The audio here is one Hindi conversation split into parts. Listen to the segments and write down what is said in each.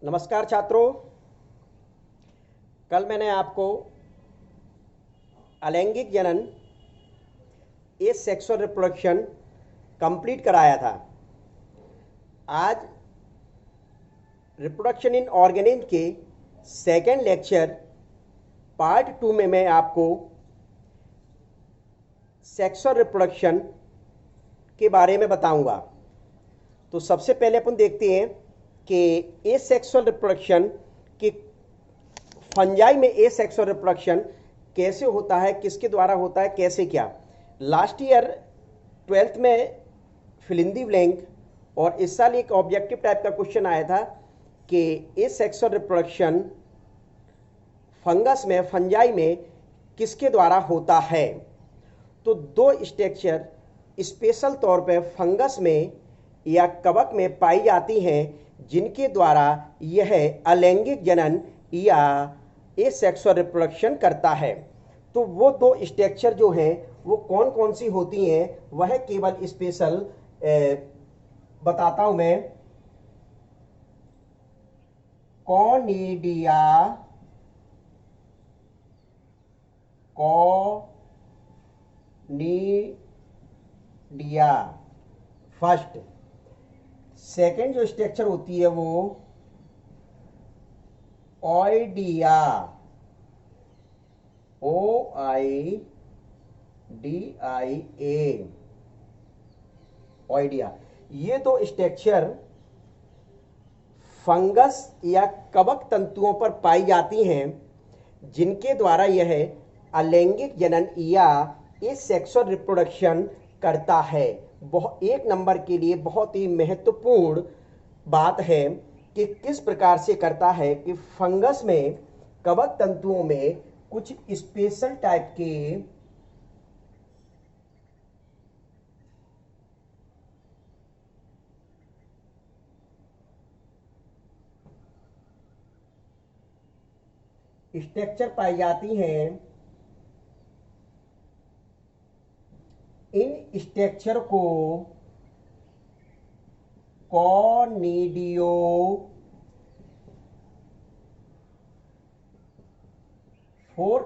नमस्कार छात्रों। कल मैंने आपको अलैंगिक जनन सेक्सुअल रिप्रोडक्शन कंप्लीट कराया था। आज रिप्रोडक्शन इन ऑर्गेनिज्म के सेकेंड लेक्चर पार्ट 2 में मैं आपको सेक्सुअल रिप्रोडक्शन के बारे में बताऊंगा। तो सबसे पहले अपन देखते हैं कि एसेक्सुअल रिप्रोडक्शन के फंजाई में एसेक्सुअल रिप्रोडक्शन कैसे होता है, किसके द्वारा होता है, कैसे क्या। लास्ट ईयर 12th में फिल इन द ब्लैंक और इस साल एक ऑब्जेक्टिव टाइप का क्वेश्चन आया था कि एसेक्सुअल रिप्रोडक्शन फंगस में, फंजाई में किसके द्वारा होता है। तो दो स्ट्रक्चर स्पेशल तौर पे फंगस में या कवक में पाई जाती हैं जिनके द्वारा यह अलैंगिक जनन या एसेक्सुअल रिप्रोडक्शन करता है। तो वो दो स्ट्रक्चर जो हैं वो कौन कौन सी होती हैं वह केवल स्पेशल बताता हूं मैं। Conidia, first. सेकेंड जो स्ट्रक्चर होती है वो ऑइडिया, OIDIA, ऑइडिया। ये दो स्ट्रक्चर फंगस या कवक तंतुओं पर पाई जाती हैं जिनके द्वारा यह अलैंगिक जनन या एसेक्सुअल रिप्रोडक्शन करता है। एक नंबर के लिए बहुत ही महत्वपूर्ण बात है कि किस प्रकार से करता है कि फंगस में, कवक तंतुओं में कुछ स्पेशल टाइप के स्ट्रक्चर पाई जाती हैं। इन स्ट्रक्चर को कॉनिडियोफोर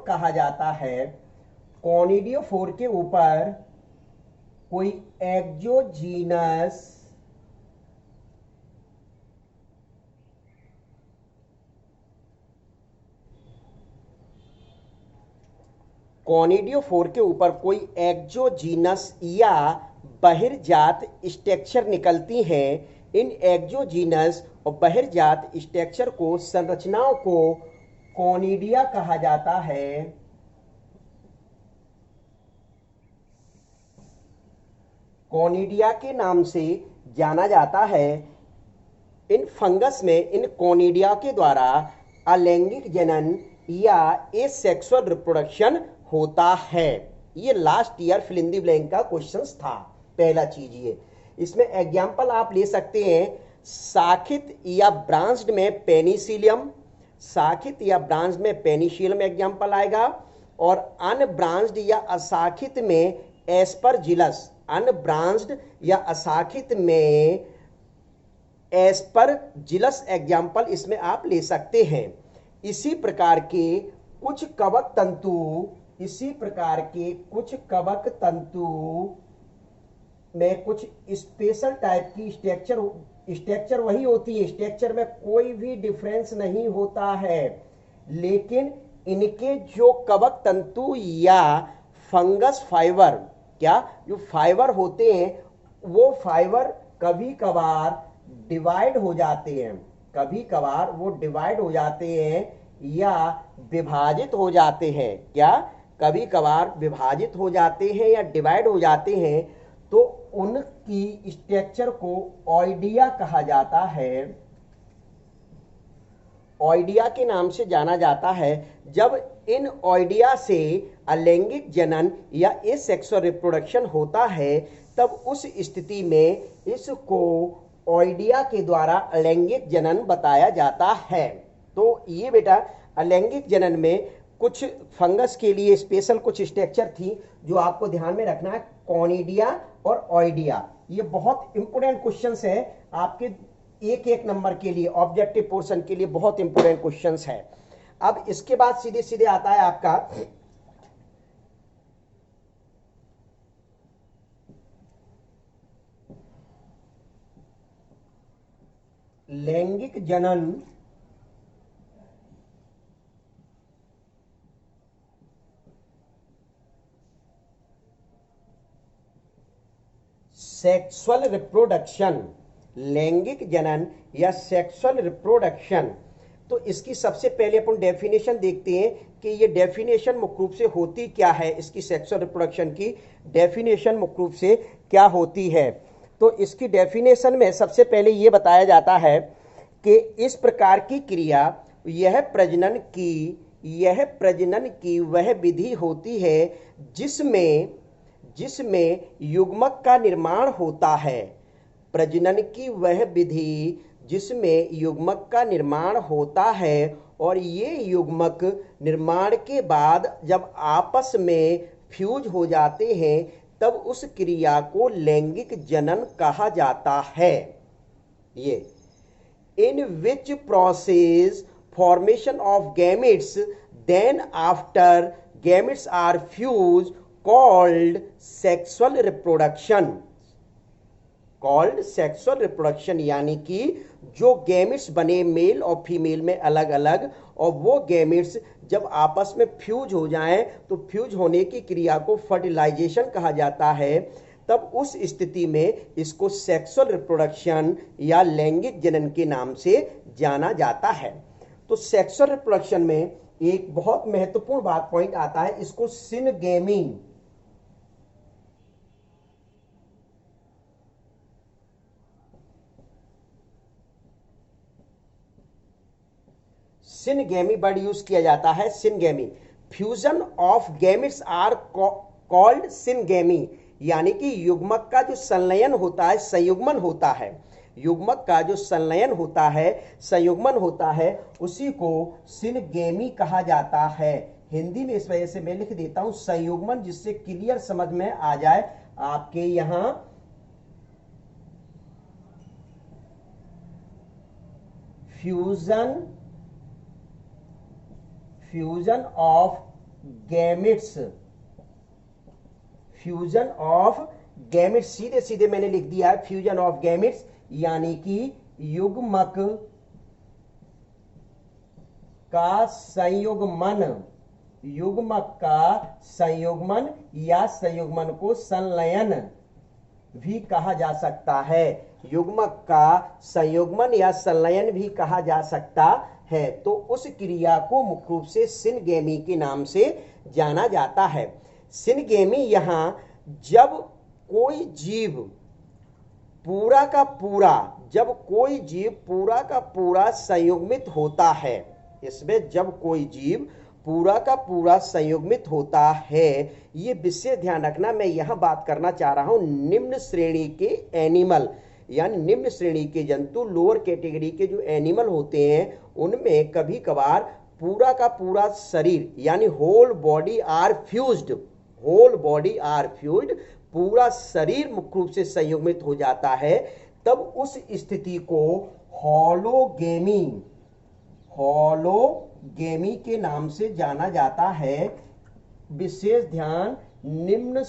कहा जाता है। कॉनिडियोफोर के ऊपर कोई एक्सोजीनस कॉनिडियोफोर के ऊपर कोई एक्सोजीनस या बहिर्जात स्ट्रक्चर निकलती हैं। इन एक्सोजीनस और बहिर्जात स्ट्रक्चर को, संरचनाओं को कॉनिडिया कहा जाता है। कॉनिडिया के नाम से जाना जाता है। इन फंगस में इन कॉनिडिया के द्वारा अलैंगिक जनन या एसेक्सुअल रिप्रोडक्शन होता है। ये last year fill in the blank का क्वेश्चन था। पहला चीज ये, इसमें एग्जाम्पल आप ले सकते हैं शाखित या ब्रांच्ड में पेनिसिलियम, शाखित या ब्रांच में पेनिसिलियम एग्जाम्पल आएगा, और अनब्रांच्ड या अशाखित में एस्परजिलस, अनब्रांच्ड या अशाखित में एस्परजिलस एग्जाम्पल इसमें आप ले सकते हैं। इसी प्रकार के कुछ कवक तंतु में कुछ स्पेशल टाइप की स्ट्रक्चर वही होती है, स्ट्रक्चर में कोई भी डिफरेंस नहीं होता है, लेकिन इनके जो कवक तंतु या फंगस फाइबर, क्या जो फाइबर होते हैं वो फाइबर कभी कभार डिवाइड हो जाते हैं, कभी कभार वो डिवाइड हो जाते हैं या विभाजित हो जाते हैं। क्या कभी कभार विभाजित हो जाते हैं या डिवाइड हो जाते हैं, तो उनकी स्ट्रक्चर को ऑइडिया कहा जाता है। ऑइडिया के नाम से जाना जाता है। जब इन ऑइडिया से अलैंगिक जनन या एसेक्सुअल रिप्रोडक्शन होता है तब उस स्थिति में इसको ऑइडिया के द्वारा अलैंगिक जनन बताया जाता है। तो ये बेटा अलैंगिक जनन में कुछ फंगस के लिए स्पेशल कुछ स्ट्रक्चर थी जो आपको ध्यान में रखना है, कॉनिडिया और ऑइडिया। ये बहुत इंपोर्टेंट क्वेश्चंस है आपके एक एक नंबर के लिए ऑब्जेक्टिव पोर्शन के लिए बहुत इंपॉर्टेंट क्वेश्चंस है। अब इसके बाद सीधे सीधे आता है आपका लैंगिक जनन सेक्सुअल रिप्रोडक्शन, लैंगिक जनन या सेक्सुअल रिप्रोडक्शन। तो इसकी सबसे पहले अपन डेफिनेशन देखते हैं कि ये डेफिनेशन मुख्य रूप से होती क्या है। इसकी सेक्सुअल रिप्रोडक्शन की डेफिनेशन मुख्य रूप से क्या होती है। तो इसकी डेफिनेशन में सबसे पहले ये बताया जाता है कि इस प्रकार की क्रिया यह प्रजनन की वह विधि होती है जिसमें युग्मक का निर्माण होता है। प्रजनन की वह विधि जिसमें युग्मक का निर्माण होता है और ये युग्मक निर्माण के बाद जब आपस में फ्यूज हो जाते हैं तब उस क्रिया को लैंगिक जनन कहा जाता है। ये in which process formation of gametes then after gametes are fused called sexual reproduction यानी कि जो गैमेट्स बने मेल और फीमेल में अलग अलग और वो गैमेट्स जब आपस में फ्यूज हो जाएं तो फ्यूज होने की क्रिया को फर्टिलाइजेशन कहा जाता है। तब उस स्थिति में इसको सेक्सुअल रिप्रोडक्शन या लैंगिक जनन के नाम से जाना जाता है। तो सेक्सुअल रिप्रोडक्शन में एक बहुत महत्वपूर्ण बात पॉइंट आता है, इसको सिनगेमी वर्ड यूज किया जाता है। Syngamy, fusion of gametes are called syngamy, यानी कि युग्मक का जो संलयन होता है, संयुग्मन होता है, युग्मक का जो संलयन होता है, संयुग्मन होता है, उसी को सिनगेमी कहा जाता है। हिंदी में इस वजह से मैं लिख देता हूं संयुग्मन, जिससे क्लियर समझ में आ जाए आपके यहां fusion of gametes, fusion of gametes, सीधे सीधे मैंने लिख दिया है फ्यूजन ऑफ गैमेट्स, यानी कि युग्मक का संयुग्मन, युग्मक का संयुग्मन या संयुग्मन को संलयन भी कहा जा सकता है। युग्मक का संयुग्मन या संलयन भी कहा जा सकता है। तो उस क्रिया को मुख्य रूप से सिनगेमी के नाम से जाना जाता है। सिनगेमी यहां जब कोई जीव पूरा का पूरा संयुग्मित होता है, इसमें जब कोई जीव पूरा का पूरा संयुग्मित होता है, ये विशेष ध्यान रखना। मैं यहां बात करना चाह रहा हूं निम्न श्रेणी के एनिमल, यानी निम्न श्रेणी के जंतु, लोअर कैटेगरी के जो एनिमल होते हैं उनमें कभी कभार पूरा का पूरा शरीर यानी होल बॉडी आर फ्यूज्ड, पूरा शरीर मुख्य रूप से संयुग्मित हो जाता है। तब उस स्थिति को होलोगेमी के नाम से जाना जाता है। विशेष ध्यान, निम्न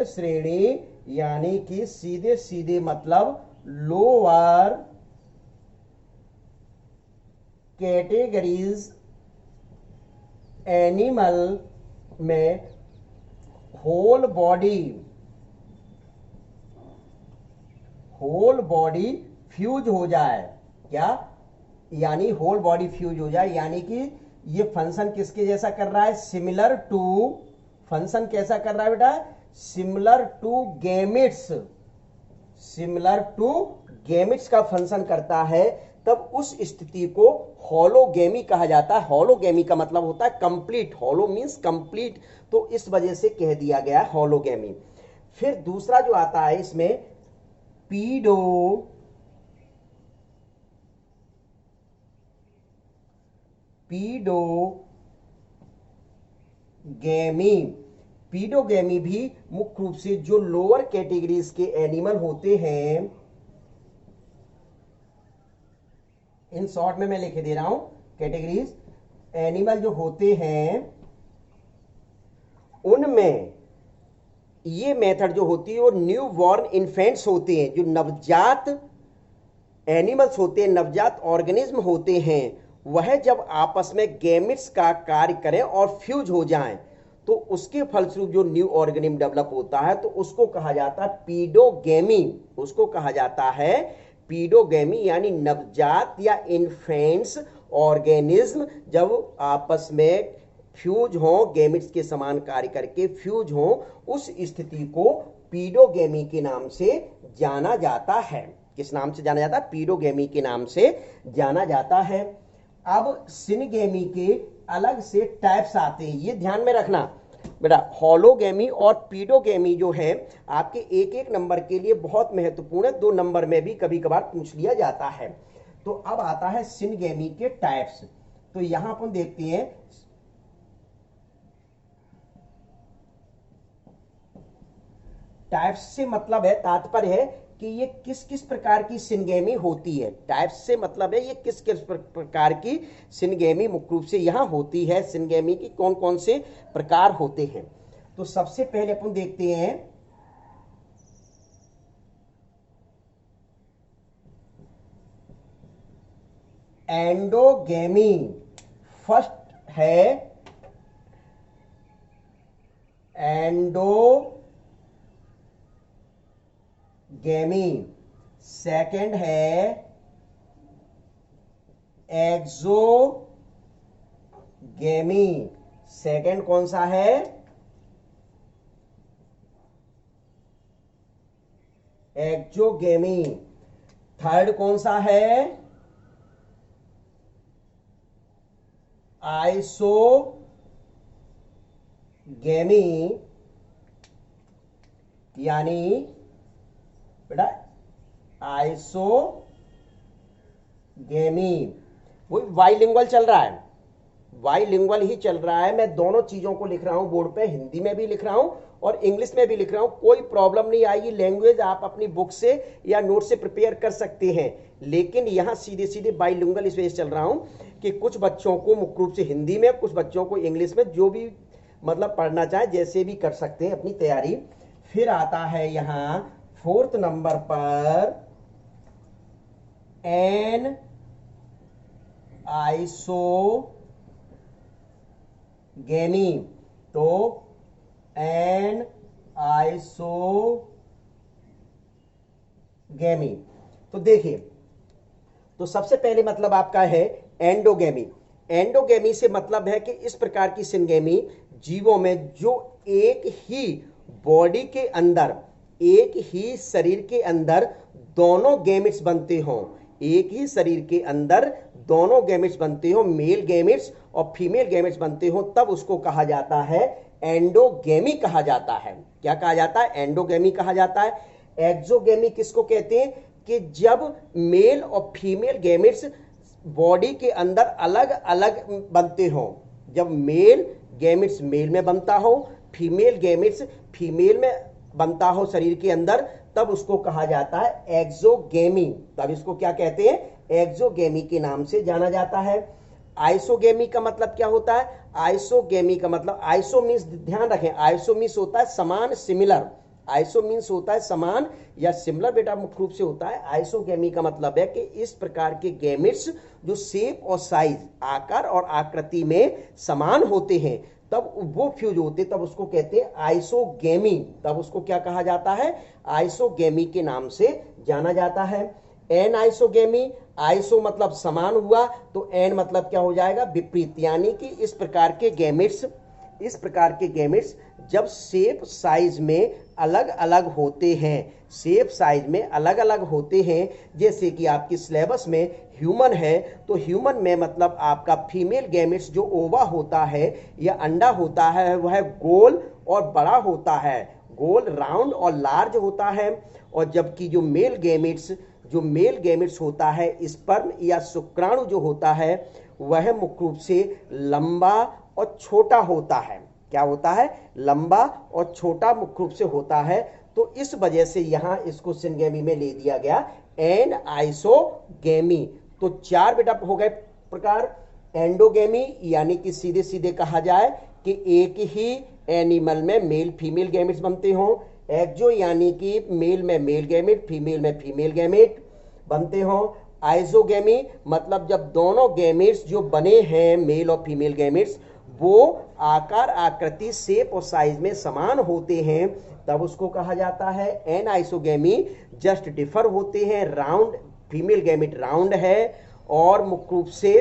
श्रेणी यानी कि सीधे सीधे मतलब लोअर कैटेगरीज एनिमल में होल बॉडी फ्यूज हो जाए। क्या यानी होल बॉडी फ्यूज हो जाए, यानी कि ये फंक्शन किसके जैसा कर रहा है, सिमिलर टू, फंक्शन कैसा कर रहा है बेटा, सिमिलर टू गैमेट्स का फंक्शन करता है। तब उस स्थिति को होलोगेमी कहा जाता है। होलोगेमी का मतलब होता है कंप्लीट, होलो मींस कंप्लीट, तो इस वजह से कह दिया गया होलोगेमी। फिर दूसरा जो आता है इसमें पीडोगेमी भी मुख्य रूप से जो लोअर कैटेगरीज के एनिमल होते हैं इन शॉर्ट में मैं लिखे दे रहा हूं कैटेगरीज। एनिमल जो होते हैं उनमें ये मेथड जो होती है वो न्यू बॉर्न इन्फेंट्स होते हैं, जो नवजात एनिमल्स होते हैं, नवजात ऑर्गेनिज्म होते हैं, वह जब आपस में गैमेट्स का कार्य करें और फ्यूज हो जाएं तो उसके फलस्वरूप जो न्यू ऑर्गेनिज्म डेवलप होता है तो उसको कहा जाता है पीडोगेमी। उसको कहा जाता है पीडोगेमी, यानी नवजात या इन्फेंट्स ऑर्गेनिज्म जब आपस में फ्यूज हो, गैमेट्स के समान कार्य करके फ्यूज हो, उस स्थिति को पीडोगेमी के नाम से जाना जाता है। किस नाम से जाना जाता है? पीडोगेमी के नाम से जाना जाता है। अब सिनगेमी के अलग से टाइप्स आते हैं, ये ध्यान में रखना बेटा। होलोगेमी और पीडोगेमी जो है आपके एक एक नंबर के लिए बहुत महत्वपूर्ण है, 2 नंबर में भी कभी कभार पूछ लिया जाता है। तो अब आता है सिनगेमी के टाइप्स। तो यहां अपन देखते हैं टाइप्स से मतलब है, तात्पर्य है कि ये किस किस प्रकार की सिनगेमी होती है। टाइप्स से मतलब है ये किस किस प्रकार की सिनगेमी मुख्य रूप से यहां होती है, सिनगेमी की कौन कौन से प्रकार होते हैं। तो सबसे पहले अपन देखते हैं एंडोगेमी। फर्स्ट है एंडोगेमी, सेकंड है एक्सोगेमी। सेकंड कौन सा है? एक्सोगेमी। थर्ड कौन सा है? आइसोगेमी, यानी बेटा आइसोगेमी। वो बाइलिंगुअल चल रहा है, बाइलिंगुअल ही चल रहा है। मैं दोनों चीजों को लिख रहा हूं बोर्ड पे, हिंदी में भी लिख रहा हूं और इंग्लिश में भी लिख रहा हूं। कोई प्रॉब्लम नहीं आएगी। लैंग्वेज आप अपनी बुक से या नोट से प्रिपेयर कर सकते हैं, लेकिन यहां सीधे सीधे बाइलिंगुअल इस वजह से चल रहा हूं कि कुछ बच्चों को मुख्य रूप से हिंदी में, कुछ बच्चों को इंग्लिश में, जो भी मतलब पढ़ना चाहे जैसे भी कर सकते हैं अपनी तैयारी। फिर आता है यहां 4th नंबर पर एन आइसोगेमी। तो एन आइसोगेमी, तो देखिए, तो सबसे पहले मतलब आपका है एंडोगेमी। एंडोगेमी से मतलब है कि इस प्रकार की सिनगेमी जीवों में जो एक ही बॉडी के अंदर, एक ही शरीर के अंदर दोनों गैमेट्स बनते हों, एक ही शरीर के अंदर दोनों गैमेट्स बनते हो, मेल गैमेट्स और फीमेल गैमेट्स बनते हो, तब उसको कहा जाता है एंडोगेमी कहा जाता है। क्या कहा जाता है? एंडोगेमी कहा जाता है। एक्सोगेमी किसको कहते हैं? कि जब मेल और फीमेल गैमेट्स बॉडी के अंदर अलग अलग बनते हो, जब मेल गैमेट्स मेल में बनता हो, फीमेल गैमेट्स फीमेल में बनता हो शरीर के अंदर, तब उसको कहा जाता है एक्सोगेमी। तब इसको क्या कहते हैं? एक्सोगेमी के नाम से जाना जाता है। आइसोगेमी का मतलब क्या होता है? आइसोगेमी का मतलब, आइसो मीन्स, ध्यान रखें, आइसो मीन्स होता है समान, सिमिलर। आइसो मीन्स होता है समान या सिमिलर बेटा मुख्य रूप से होता है। आइसोगेमी का मतलब है कि इस प्रकार के गैमेट्स जो शेप और साइज, आकार और आकृति में समान होते हैं, तब वो फ्यूज होते, तब उसको कहते हैं आइसोगेमी। तब उसको क्या कहा जाता है? आइसोगेमी के नाम से जाना जाता है। एन आइसोगेमी, आइसो मतलब समान हुआ, तो एन मतलब क्या हो जाएगा? विपरीत। यानी कि इस प्रकार के गैमेट्स, इस प्रकार के गैमेट्स जब शेप साइज में अलग अलग होते हैं, शेप साइज में अलग अलग होते हैं, जैसे कि आपकी सिलेबस में ह्यूमन है, तो ह्यूमन में मतलब आपका फीमेल गैमेट्स जो ओवा होता है या अंडा होता है वह गोल और बड़ा होता है, गोल, राउंड और लार्ज होता है। और जबकि जो मेल गैमेट्स होता है, स्पर्म या शुक्राणु जो होता है, वह मुख्य रूप से लंबा और छोटा होता है। क्या होता है? लंबा और छोटा मुख्य रूप से होता है। तो इस वजह से यहां इसको सिनगेमी में ले दिया गया एन आइसोगेमी। तो 4 बेटा हो गए प्रकार। एंडोगेमी यानी कि सीधे सीधे कहा जाए कि एक ही एनिमल में मेल फीमेल गैमेट्स बनते हों। एक्सो यानी कि मेल में मेल गैमेट, फीमेल में फीमेल गैमेट बनते हों। आइसोगेमी मतलब जब दोनों गैमेट्स जो बने हैं मेल और फीमेल गैमेट्स वो आकार आकृति शेप और साइज में समान होते हैं तब उसको कहा जाता है एन आइसोगेमी। जस्ट डिफर होते हैं, राउंड फीमेल गैमेट राउंड है और मुख्य रूप से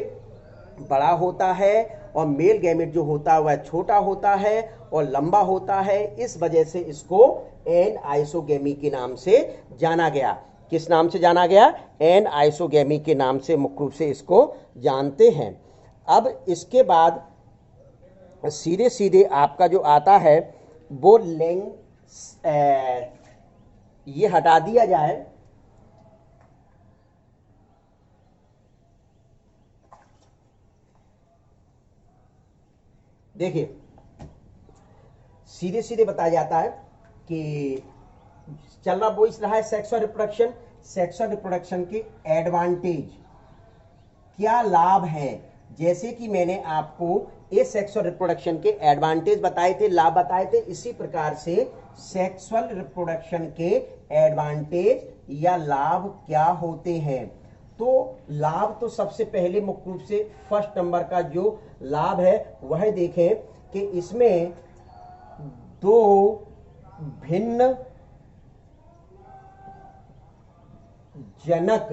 बड़ा होता है और मेल गैमेट जो होता है वह छोटा होता है और लंबा होता है। इस वजह से इसको एन आइसोगेमी के नाम से जाना गया। किस नाम से जाना गया? एन आइसोगेमी के नाम से मुख्य रूप से इसको जानते हैं। अब इसके बाद सीधे सीधे आपका जो आता है वो लेंग, ये हटा दिया जाए। देखिए सीधे सीधे बताया जाता है कि चल रहा वो इस रहा है सेक्सुअल रिप्रोडक्शन। सेक्सुअल रिप्रोडक्शन के एडवांटेज क्या लाभ है, जैसे कि मैंने आपको इस सेक्सुअल रिप्रोडक्शन के एडवांटेज बताए थे, लाभ बताए थे, इसी प्रकार से सेक्सुअल रिप्रोडक्शन के एडवांटेज या लाभ क्या होते हैं। तो लाभ तो सबसे पहले मुख्य रूप से फर्स्ट नंबर का जो लाभ है वह देखें कि इसमें दो भिन्न जनक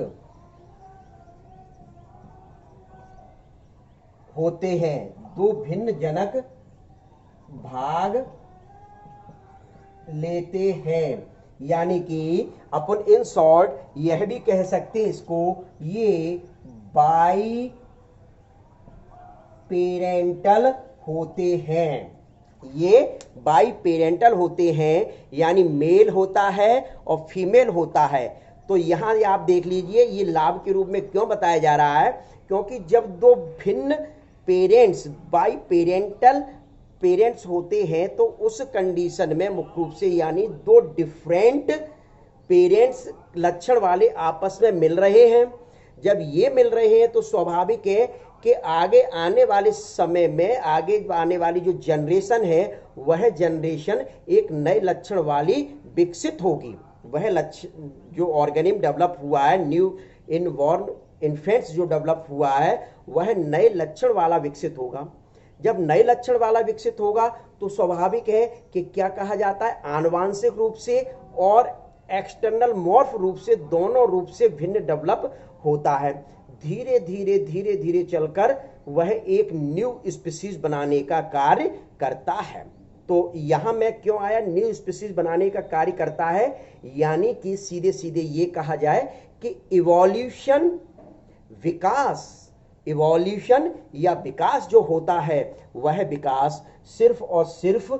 होते हैं, दो भिन्न जनक भाग लेते हैं। यानी कि अपन इन शॉर्ट यह भी कह सकते हैं इसको, ये बाई पेरेंटल होते हैं। ये बाई पेरेंटल होते हैं यानी मेल होता है और फीमेल होता है। तो यहां आप देख लीजिए ये लाभ के रूप में क्यों बताया जा रहा है, क्योंकि जब दो भिन्न पेरेंट्स बाई पेरेंटल पेरेंट्स होते हैं तो उस कंडीशन में मुख्य रूप से यानी दो डिफरेंट पेरेंट्स लक्षण वाले आपस में मिल रहे हैं। जब ये मिल रहे हैं तो स्वाभाविक है कि आगे आने वाले समय में आगे आने वाली जो जनरेशन है वह जनरेशन एक नए लक्षण वाली विकसित होगी। वह लक्षण जो ऑर्गेनिज्म डेवलप हुआ है, न्यू इनबॉर्न इन्फेंट्स जो डेवलप हुआ है वह नए लक्षण वाला विकसित होगा। जब नए लक्षण वाला विकसित होगा तो स्वाभाविक है कि क्या कहा जाता है, आनुवांशिक रूप से और एक्सटर्नल मॉर्फ रूप से दोनों रूप से भिन्न डेवलप होता है। धीरे धीरे धीरे धीरे चलकर वह एक न्यू स्पीशीज बनाने का कार्य करता है। तो यहां मैं क्यों आया, न्यू स्पीशीज बनाने का कार्य करता है, यानी कि सीधे सीधे ये कहा जाए कि इवोल्यूशन विकास, इवोल्यूशन या विकास जो होता है वह विकास सिर्फ और सिर्फ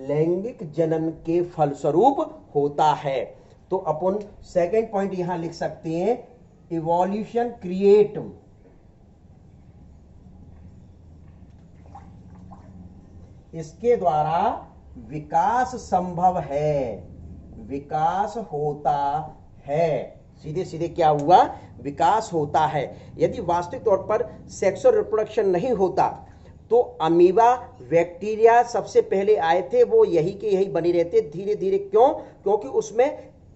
लैंगिक जनन के फलस्वरूप होता है। तो अपन सेकंड पॉइंट यहां लिख सकते हैं, इवोल्यूशन क्रिएट इसके द्वारा विकास संभव है, विकास होता है। सीधे सीधे क्या हुआ, विकास होता है। यदि वास्तविक तौर पर सेक्सुअल रिप्रोडक्शन नहीं होता तो अमीबा बैक्टीरिया सबसे पहले आए थे, वो यही के यही बने रहते धीरे धीरे। क्यों? क्योंकि उसमें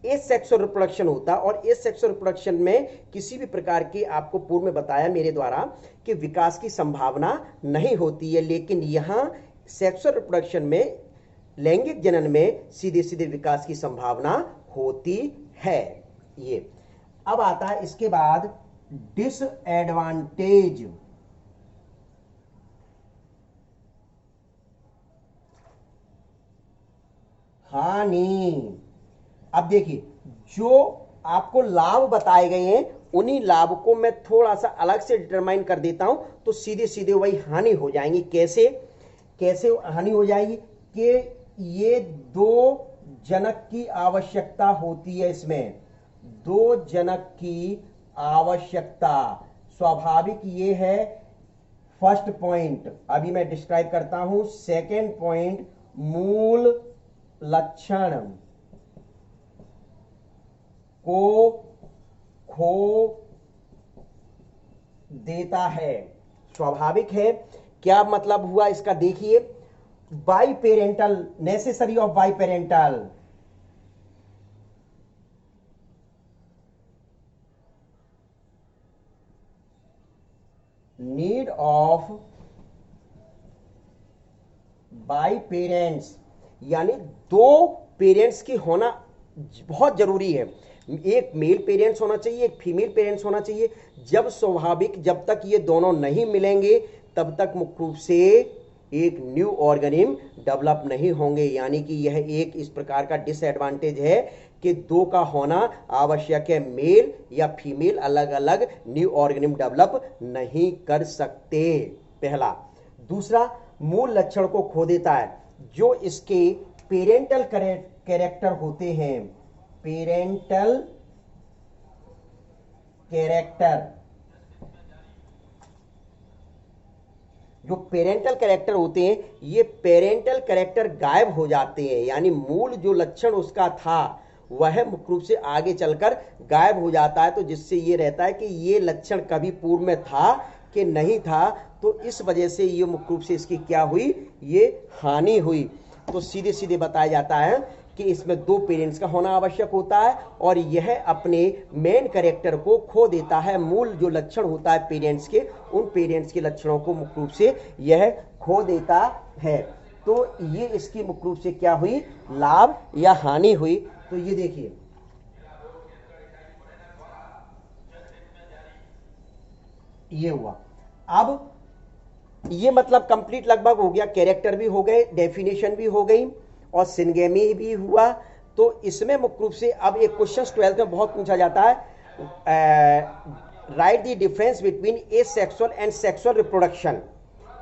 एस सेक्सुअल रिप्रोडक्शन होता और एस सेक्सुअल रिप्रोडक्शन में किसी भी प्रकार की, आपको पूर्व में बताया मेरे द्वारा कि विकास की संभावना नहीं होती है। लेकिन यहां सेक्सुअल रिप्रोडक्शन में, लैंगिक जनन में सीधे सीधे विकास की संभावना होती है। ये अब आता है इसके बाद डिसएडवांटेज। हानि। अब देखिए जो आपको लाभ बताए गए हैं उन्हीं लाभ को मैं थोड़ा सा अलग से डिटरमाइन कर देता हूं तो सीधे सीधे वही हानि हो जाएंगी। कैसे कैसे हानि हो जाएगी कि ये दो जनक की आवश्यकता होती है, इसमें दो जनक की आवश्यकता स्वाभाविक ये है। फर्स्ट पॉइंट अभी मैं डिस्क्राइब करता हूं। सेकेंड पॉइंट, मूल लक्षण को खो देता है। स्वाभाविक है। क्या मतलब हुआ इसका देखिए, by parental, necessary of by parental, need of by parents, यानी दो पेरेंट्स की होना बहुत जरूरी है। एक मेल पेरेंट्स होना चाहिए, एक फीमेल पेरेंट्स होना चाहिए। जब स्वाभाविक, जब तक ये दोनों नहीं मिलेंगे तब तक मुख्य रूप से एक न्यू ऑर्गेनिज्म डेवलप नहीं होंगे। यानी कि यह एक इस प्रकार का डिसएडवांटेज है कि दो का होना आवश्यक है। मेल या फीमेल अलग अलग न्यू ऑर्गेनिज्म डेवलप नहीं कर सकते, पहला। दूसरा, मूल लक्षण को खो देता है। जो इसके पेरेंटल कैरेक्टर होते हैं, पेरेंटल कैरेक्टर, जो पेरेंटल कैरेक्टर होते हैं, ये पेरेंटल कैरेक्टर गायब हो जाते हैं। यानी मूल जो लक्षण उसका था वह मुख्य रूप से आगे चलकर गायब हो जाता है। तो जिससे ये रहता है कि ये लक्षण कभी पूर्व में था कि नहीं था, तो इस वजह से ये मुख्य रूप से इसकी क्या हुई, ये हानि हुई। तो सीधे सीधे बताया जाता है कि इसमें दो पेरेंट्स का होना आवश्यक होता है और यह अपने मेन कैरेक्टर को खो देता है। मूल जो लक्षण होता है पेरेंट्स के, उन पेरेंट्स के लक्षणों को मुख्य रूप से यह खो देता है। तो ये इसकी मुख्य रूप से क्या हुई, लाभ या हानि हुई। तो ये देखिए, ये हुआ। अब ये मतलब कंप्लीट लगभग हो गया, कैरेक्टर भी हो गए, डेफिनेशन भी हो गई और सिनगेमी भी हुआ। तो इसमें मुख्य रूप से अब एक क्वेश्चन 12th में बहुत पूछा जाता है, right the difference between asexual and sexual reproduction,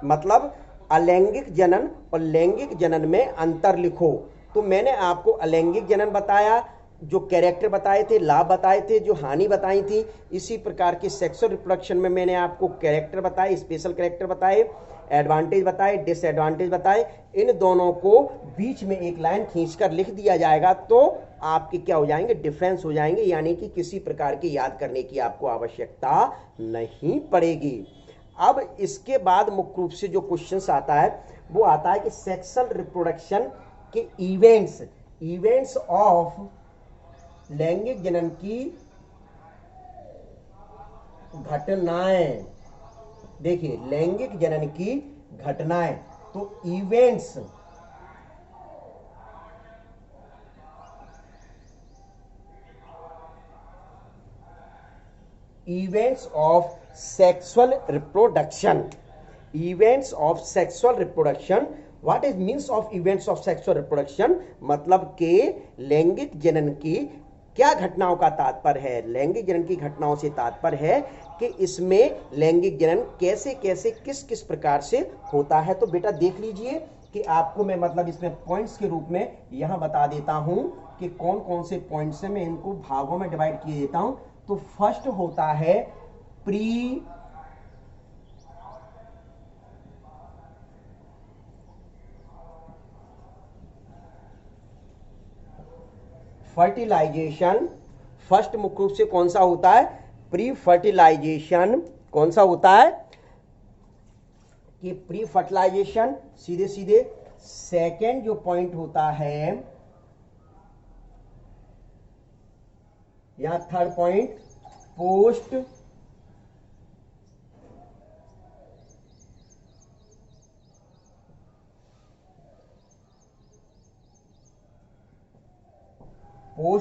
मतलब अलैंगिक जनन और लैंगिक जनन में अंतर लिखो। तो मैंने आपको अलैंगिक जनन बताया, जो कैरेक्टर बताए थे, लाभ बताए थे, जो हानि बताई थी। इसी प्रकार के सेक्सुअल रिप्रोडक्शन में मैंने आपको कैरेक्टर बताए, स्पेशल कैरेक्टर बताए, एडवांटेज बताए, डिसएडवांटेज बताए। इन दोनों को बीच में एक लाइन खींचकर लिख दिया जाएगा तो आपके क्या हो जाएंगे, डिफरेंस हो जाएंगे। यानी कि किसी प्रकार की याद करने की आपको आवश्यकता नहीं पड़ेगी। अब इसके बाद मुख्य रूप से जो क्वेश्चन आता है वो आता है कि सेक्सुअल रिप्रोडक्शन के इवेंट्स ऑफ लैंगिक जनन की घटनाएं। देखिए, लैंगिक जनन की घटनाएं, तो events of sexual reproduction, events of sexual reproduction. What is means of events of sexual reproduction, मतलब के लैंगिक जनन की क्या घटनाओं का तात्पर्य है। लैंगिक जनन की घटनाओं से तात्पर्य है कि इसमें लैंगिक जनन कैसे कैसे किस किस प्रकार से होता है। तो बेटा देख लीजिए कि आपको मैं मतलब इसमें पॉइंट्स के रूप में यहां बता देता हूं कि कौन कौन से पॉइंट्स हैं। मैं इनको भागों में डिवाइड किए देता हूं। तो फर्स्ट होता है प्री फर्टिलाइजेशन। फर्स्ट मुख्य रूप से कौन सा होता है, प्री फर्टिलाइजेशन। कौन सा होता है कि प्री फर्टिलाइजेशन, सीधे सीधे। सेकेंड जो पॉइंट होता है, यहां थर्ड पॉइंट पोस्ट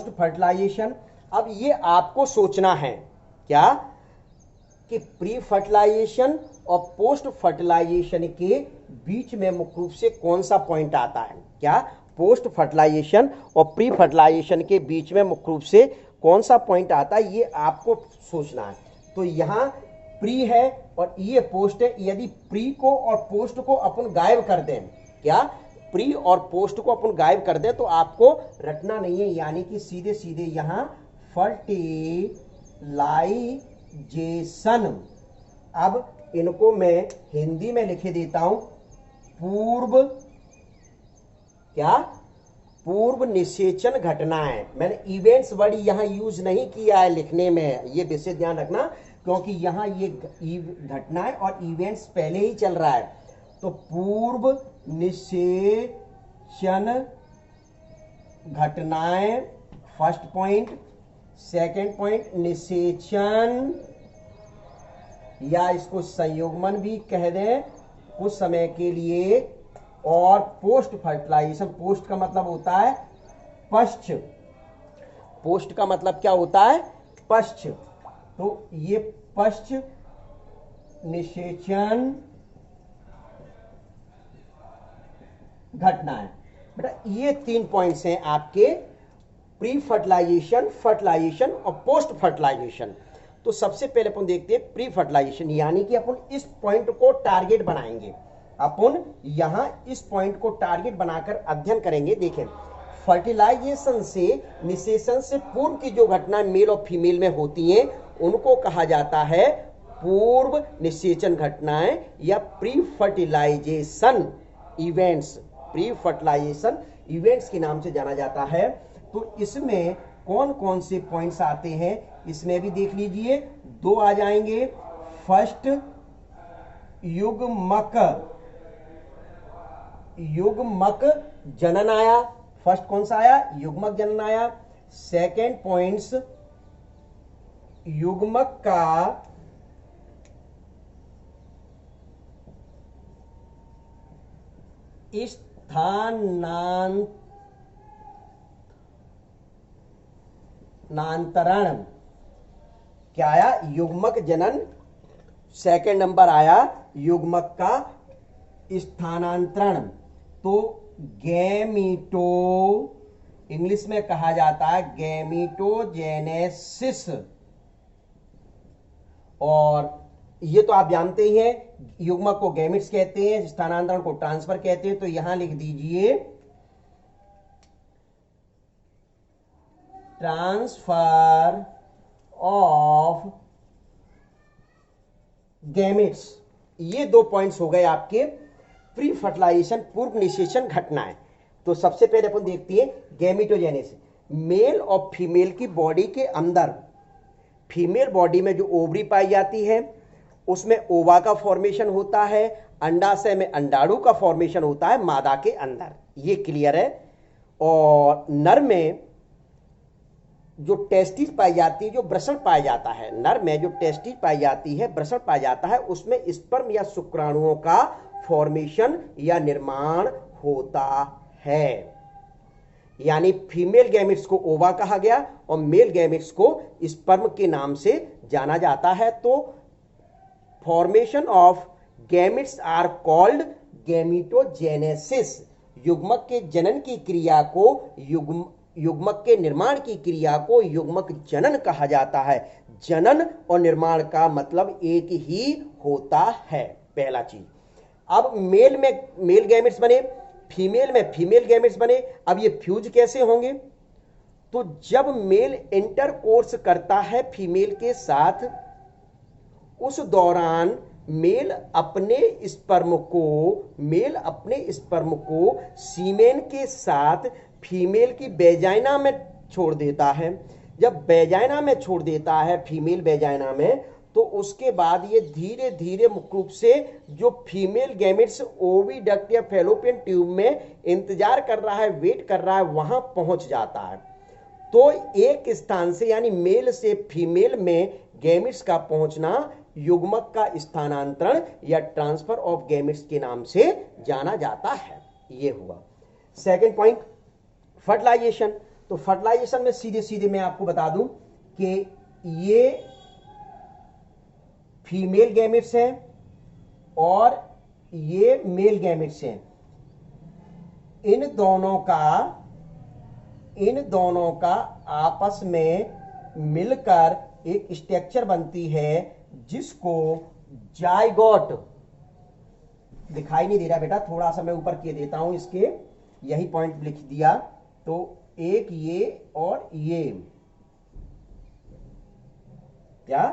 फर्टिलाइजेशन। अब ये आपको सोचना है क्या कि प्री फर्टिलाइजेशन और पोस्ट फर्टिलाइजेशन के बीच में मुख्य रूप से कौन सा पॉइंट आता है। क्या पोस्ट फर्टिलाइजेशन और प्री फर्टिलाइजेशन के बीच में मुख्य रूप से कौन सा पॉइंट आता है, ये आपको सोचना है। तो यहां प्री है और ये पोस्ट है। यदि प्री को और पोस्ट को अपन गायब कर दें, क्या प्री और पोस्ट को अपन गायब कर दें, तो आपको रटना नहीं है। यानी कि सीधे सीधे यहां फर्टिलाइजेशन। अब इनको मैं हिंदी में लिखे देता हूं, पूर्व क्या, पूर्व निषेचन घटनाएं। मैंने इवेंट्स वर्ड यहां यूज नहीं किया है लिखने में, ये विशेष ध्यान रखना, क्योंकि यहां ये घटनाएं और इवेंट्स पहले ही चल रहा है। तो पूर्व निषेचन घटनाएं फर्स्ट पॉइंट, सेकंड पॉइंट निषेचन या इसको संयुग्मन भी कह दें कुछ समय के लिए, और पोस्ट फर्टिलाइजेशन। पोस्ट का मतलब होता है पश्च, पोस्ट का मतलब क्या होता है? पश्च। तो ये पश्च निषेचन घटना है बेटा। ये 3 पॉइंट्स हैं आपके प्री फर्टिलाइजेशन, फर्टिलाइजेशन और पोस्ट फर्टिलाइजेशन। तो सबसे पहले अपन देखते हैं प्री फर्टिलाइजेशन, यानी कि अपन इस पॉइंट को टारगेट बनाएंगे। अपन यहां इस पॉइंट को टारगेट बनाकर अध्ययन करेंगे। देखें, फर्टिलाइजेशन से, निषेचन से पूर्व की जो घटनाएं मेल और फीमेल में होती हैं उनको कहा जाता है पूर्व निषेचन घटनाएं या pre fertilization events. Pre fertilization events के नाम से जाना जाता है। तो इसमें कौन कौन से पॉइंट्स आते हैं इसमें भी देख लीजिए। 2 आ जाएंगे। फर्स्ट, युग्मक जनन आया। फर्स्ट कौन सा आया? युग्मक जनन आया। सेकेंड पॉइंट्स, युग्मक का स्थानांतरण। क्या आया? युग्मक जनन। सेकेंड नंबर आया युग्मक का स्थानांतरण। तो गैमीटो, इंग्लिश में कहा जाता है गैमीटोजेनेसिस। और ये तो आप जानते ही हैं, युग्मक को गैमिट्स कहते हैं, स्थानांतरण को ट्रांसफर कहते हैं। तो यहां लिख दीजिए ट्रांसफर ऑफ गैमिट्स। ये 2 पॉइंट्स हो गए आपके प्री फर्टिलाइजेशन, पूर्व निषेचन घटनाएं। तो सबसे पहले अपन देखते हैं गैमिटोजेनेसिस। मेल और फीमेल की बॉडी के अंदर, फीमेल बॉडी में जो ओवरी पाई जाती है उसमें ओवा का फॉर्मेशन होता है, अंडाशय में अंडाणु का फॉर्मेशन होता है मादा के अंदर। ये क्लियर है। और नर में जो टेस्टिस पाई जाती है, जो वृषण पाया जाता है, नर में जो टेस्टिस पाई जाती है, वृषण पाया जाता है, उसमें स्पर्म या शुक्राणुओं का फॉर्मेशन या निर्माण होता है। यानी फीमेल गैमेट्स को ओवा कहा गया और मेल गैमेट्स को स्पर्म के नाम से जाना जाता है। तो formation of gametes are called gametogenesis. युग्मक के जनन की क्रिया को, युग्मक के निर्माण की क्रिया को युग्मक जनन कहा जाता है। जनन और निर्माण का मतलब एक ही होता है। पहला चीज। अब मेल में मेल गैमेट्स बने, फीमेल में फीमेल गैमेट्स बने। अब ये फ्यूज कैसे होंगे? तो जब मेल इंटरकोर्स करता है फीमेल के साथ, उस दौरान मेल अपने स्पर्म को सीमेन के साथ फीमेल की वेजाइना में छोड़ देता है। जब वेजाइना में छोड़ देता है, फीमेल वेजाइना में, तो उसके बाद ये धीरे धीरे मुख्य रूप से जो फीमेल गैमेट्स ओविडक्ट या फैलोपियन ट्यूब में इंतजार कर रहा है, वेट कर रहा है, वहां पहुंच जाता है। तो एक स्थान से, यानी मेल से फीमेल में गैमेट्स का पहुंचना युग्मक का स्थानांतरण या ट्रांसफर ऑफ गैमेट्स के नाम से जाना जाता है। ये हुआ सेकंड पॉइंट, फर्टिलाइजेशन। तो फर्टिलाइजेशन में सीधे सीधे मैं आपको बता दूं कि ये फीमेल गैमेट्स हैं और ये मेल गैमेट्स हैं। इन दोनों का आपस में मिलकर एक स्ट्रक्चर बनती है जिसको जाइगोट, दिखाई नहीं दे रहा बेटा, थोड़ा सा मैं ऊपर किए देता हूं, इसके यही पॉइंट लिख दिया। तो एक ये और ये, क्या?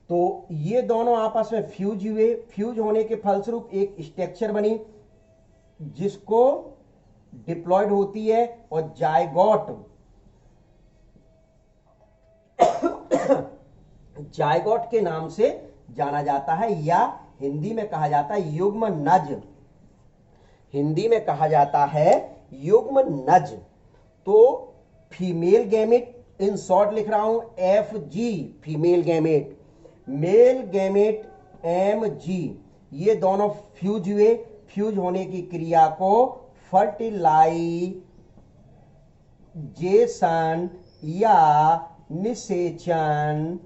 तो ये दोनों आपस में फ्यूज हुए। फ्यूज होने के फलस्वरूप एक स्ट्रक्चर बनी जिसको डिप्लॉयड होती है और जायगोट के नाम से जाना जाता है, या हिंदी में कहा जाता है युग्म नज। हिंदी में कहा जाता है युग्म नज। तो फीमेल गैमेट, इन शॉर्ट लिख रहा हूं FG female gamete, male gamete MG, ये दोनों फ्यूज हुए। फ्यूज होने की क्रिया को फर्टिलाइजेशन या निषेचन,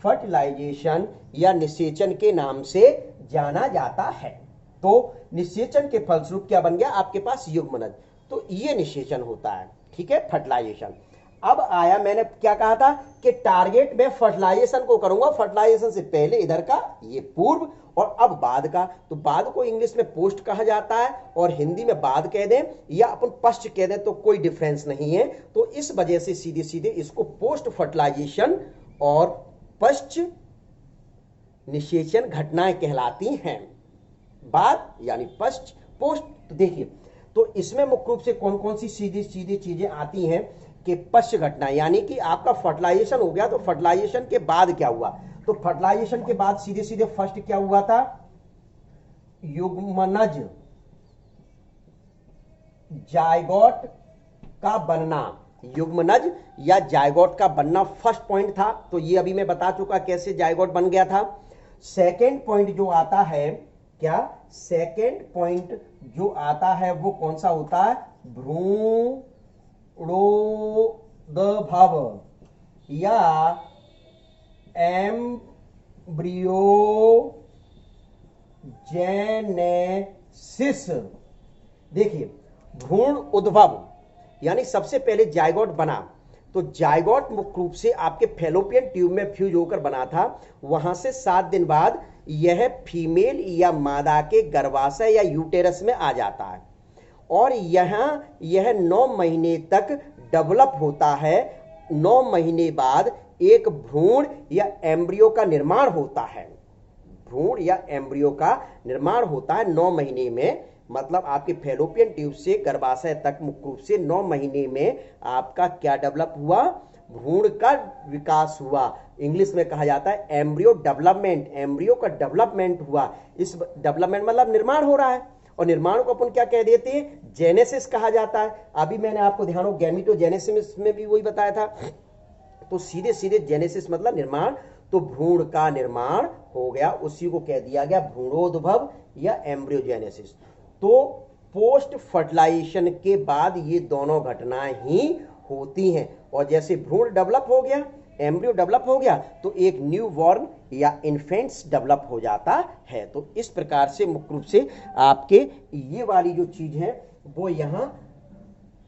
फर्टिलाइजेशन या निषेचन के नाम से जाना जाता है। तो निषेचन के फलस्वरूप क्या बन गया आपके पास युग्मनज, तो ये निषेचन होता है, ठीक है, फर्टिलाइजेशन। अब आया, मैंने क्या कहा था कि टारगेट में फर्टिलाइजेशन को करूंगा, फर्टिलाइजेशन से पहले इधर का ये पूर्व और अब बाद का, तो बाद को इंग्लिश में पोस्ट कहा जाता है और हिंदी में बाद कह दें या अपन पश्च कह दें तो कोई डिफरेंस नहीं है। तो इस वजह से सीधे सीधे इसको पोस्ट फर्टिलाइजेशन और पश्च निषेचन घटनाएं कहलाती हैं। बाद यानी पश्च, पोस्ट। तो देखिए, तो इसमें मुख्य रूप से कौन कौन सी सीधी सीधी चीजें आती हैं कि पश्च घटना, यानी कि आपका फर्टिलाइजेशन हो गया तो फर्टिलाइजेशन के बाद क्या हुआ, तो फर्टिलाइजेशन के बाद सीधे सीधे फर्स्ट क्या हुआ था, युग्मनज जायगोट का बनना, युग्मनज या जायगोट का बनना फर्स्ट पॉइंट था। तो ये अभी मैं बता चुका कैसे जायगोट बन गया था। सेकेंड पॉइंट जो आता है, क्या सेकेंड पॉइंट जो आता है वो कौन सा होता है, भ्रूणोद्भव या एम्ब्रियोजेनेसिस। देखिए, भ्रूण उद्भव यानी सबसे पहले जायगोट बना, तो जायगोट मुख्य रूप से आपके फैलोपियन ट्यूब में फ्यूज होकर बना था। वहां से 7 दिन बाद यह फीमेल या मादा के गर्भाशय या यूटेरस में आ जाता है और यह 9 महीने तक डेवलप होता है। 9 महीने बाद एक भ्रूण या एम्ब्रियो का निर्माण होता है। भ्रूण या एम्ब्रियो का निर्माण होता है 9 महीने में, मतलब आपके फैलोपियन ट्यूब से गर्भाशय तक मुख्य रूप से 9 महीने में आपका क्या डेवलप हुआ, भ्रूण का विकास हुआ। इंग्लिश में कहा जाता है एम्ब्रियो डेवलपमेंट, एम्ब्रियो का डेवलपमेंट हुआ। इस डेवलपमेंट मतलब निर्माण हो रहा है और निर्माण को अपन क्या कह देते हैं, जेनेसिस कहा जाता है। अभी मैंने आपको ध्यान हो गैमेटोजेनेसिस में भी वही बताया था। तो सीधे सीधे जेनेसिस मतलब निर्माण, तो भ्रूण का निर्माण हो गया, उसी को कह दिया गया भ्रूणोद्भव या एम्ब्रियोजेनेसिस। तो पोस्ट फर्टिलाइजेशन के बाद ये दोनों घटनाएं ही होती हैं और जैसे भ्रूण डेवलप हो गया, एम्ब्रियो डेवलप हो गया, तो एक न्यू बॉर्न या इन्फेंट्स डेवलप हो जाता है। तो इस प्रकार से मुख्य रूप से आपके ये वाली जो चीज है वो यहाँ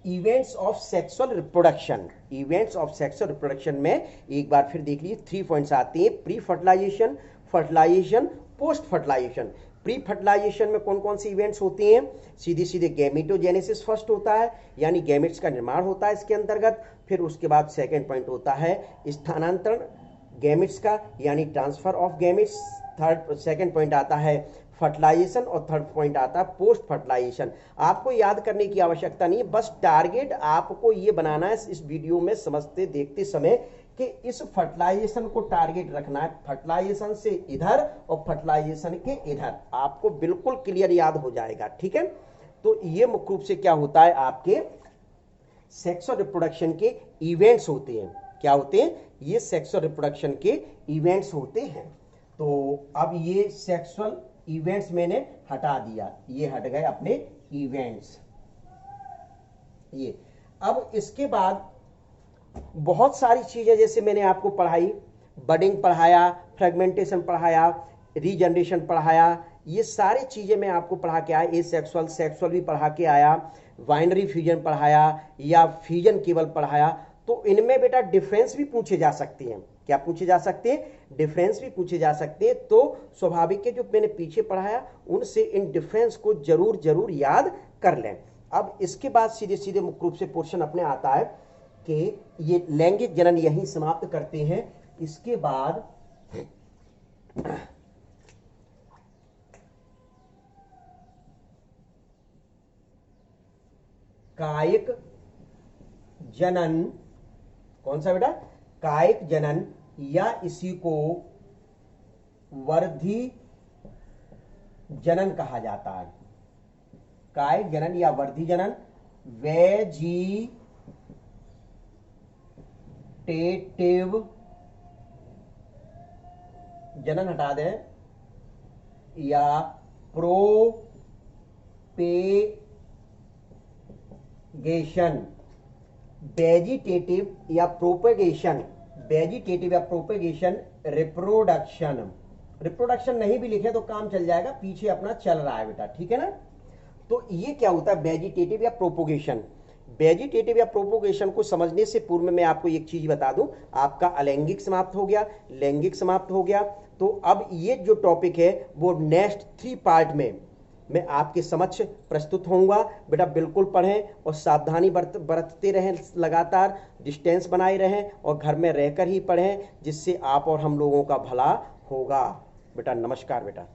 events of sexual reproduction, events of sexual reproduction में एक बार फिर देख लीजिए 3 पॉइंट्स आते हैं, pre fertilization, fertilization, post fertilization. Pre fertilization में कौन कौन सी इवेंट्स होती हैं, सीधे सीधे गैमेटोजेनेसिस फर्स्ट होता है, यानी गैमेट्स का निर्माण होता है इसके अंतर्गत। फिर उसके बाद सेकेंड पॉइंट होता है स्थानांतरण गैमेट्स का, यानी transfer of gametes. Second point आता है फर्टिलाइजेशन और थर्ड पॉइंट आता है पोस्ट फर्टिलाइजेशन। आपको याद करने की आवश्यकता नहीं है, बस टारगेट आपको ये बनाना है इस वीडियो में समझते देखते समय कि इस फर्टिलाइजेशन को टारगेट रखना है, फर्टिलाइजेशन से इधर और फर्टिलाइजेशन के इधर, आपको बिल्कुल क्लियर याद हो जाएगा, ठीक है। तो ये मुख्य रूप से क्या होता है, आपके सेक्सुअल रिप्रोडक्शन के इवेंट्स होते हैं। क्या होते हैं, ये सेक्सुअल रिप्रोडक्शन के इवेंट्स होते हैं। तो अब ये सेक्सुअल इवेंट्स मैंने हटा दिया, ये हट गए अपने इवेंट्स। ये अब इसके बाद बहुत सारी चीजें जैसे मैंने आपको पढ़ाई, बडिंग पढ़ाया, फ्रेगमेंटेशन पढ़ाया, रीजनरेशन पढ़ाया, ये सारी चीजें मैं आपको पढ़ा के आया। ए सेक्सुअल, सेक्सुअल भी पढ़ा के आया, बाइनरी फ्यूजन पढ़ाया या फ्यूजन केवल पढ़ाया। तो इनमें बेटा डिफरेंस भी पूछे जा सकते हैं। क्या पूछे जा सकते हैं, डिफरेंस भी पूछे जा सकते हैं। तो स्वाभाविक है जो मैंने पीछे पढ़ाया उनसे इन डिफरेंस को जरूर जरूर याद कर लें। अब इसके बाद सीधे सीधे मुख्य रूप से पोर्शन अपने आता है कि ये लैंगिक जनन यहीं समाप्त करते हैं। इसके बाद कायिक जनन, कौन सा बेटा, कायिक जनन या इसी को वर्धी जनन कहा जाता है। काय जनन या वर्धी जनन, वेजिटेटिव जनन हटा दें, या प्रोपेगेशन, वेजिटेटिव या प्रोपेगेशन, वेजिटेटिव या प्रोपेगेशन, रिप्रोडक्शन। रिप्रोडक्शन नहीं भी लिखे तो काम चल जाएगा, पीछे अपना चल रहा है बेटा, ठीक है ना। तो ये क्या होता है वेजिटेटिव या प्रोपोगेशन। वेजिटेटिव या प्रोपोगेशन को समझने से पूर्व में मैं आपको एक चीज बता दूं, आपका अलैंगिक समाप्त हो गया, लैंगिक समाप्त हो गया। तो अब ये जो टॉपिक है वो नेक्स्ट 3 पार्ट में मैं आपके समक्ष प्रस्तुत होऊंगा। बेटा बिल्कुल पढ़ें और सावधानी बरतते रहें, लगातार डिस्टेंस बनाए रहें और घर में रहकर ही पढ़ें, जिससे आप और हम लोगों का भला होगा। बेटा नमस्कार बेटा।